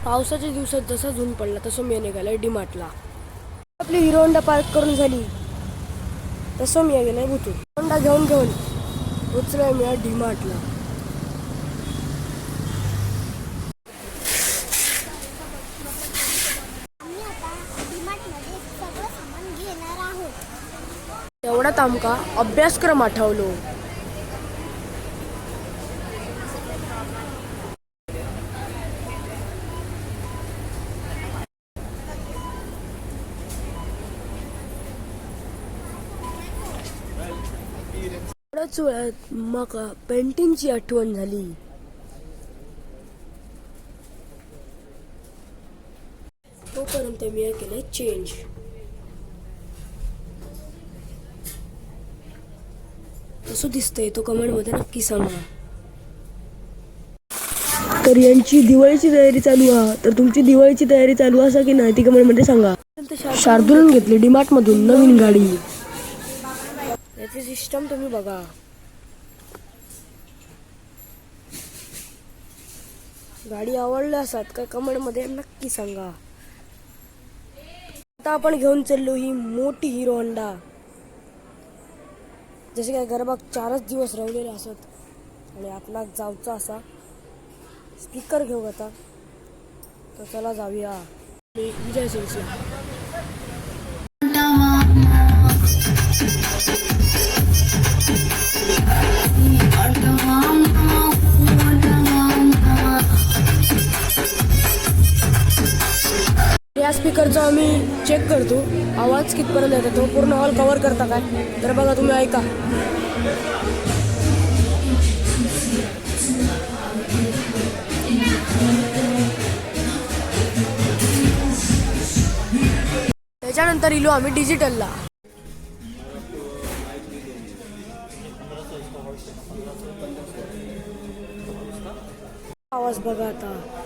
पावसाच्या दिवसात जसा झून पडला तसं मी निघालाय डीमार्टला. आपली हिरो होंडा पार्क करून झाली तसं मी गेलाय भुतू होंडा घेऊन उचलाय मी डीमार्टला. तेवढ्यात आमका अभ्यासक्रम आठवलो. थोड्याच वेळात माका पेंटिंगची आठवण झाली. तोपर्यंत मी केलंय चेंज. कसं दिसतंय तो कमेंट मध्ये नक्की सांगा. तर यांची दिवाळीची तयारी चालू आहे, तर तुमची दिवाळीची तयारी चालू असा की नाही ती कमेंट मध्ये सांगा. शार्दूलने घेतली डीमार्ट मधून नवीन गाडी. याची सिस्टम तुम्ही बघा. गाडी आवडली असत का कमेंट मध्ये नक्की सांगा. आता आपण घेऊन चाललो ही मोठी हिरो होंडा. जसे काय गरबाग 4च दिवस राहिलेले असत आणि आपला जाऊचा असा स्पीकर घेऊ आता. तर चला जाऊया विजय सिंगला. या स्पीकरचा आम्ही चेक करतो आवाज कितपर्यंत येतो, तो पूर्ण हॉल कव्हर करता काय. तर बघा तुम्ही ऐका. त्याच्यानंतर इलो आम्ही डिजिटलला. आवाज बघा आता.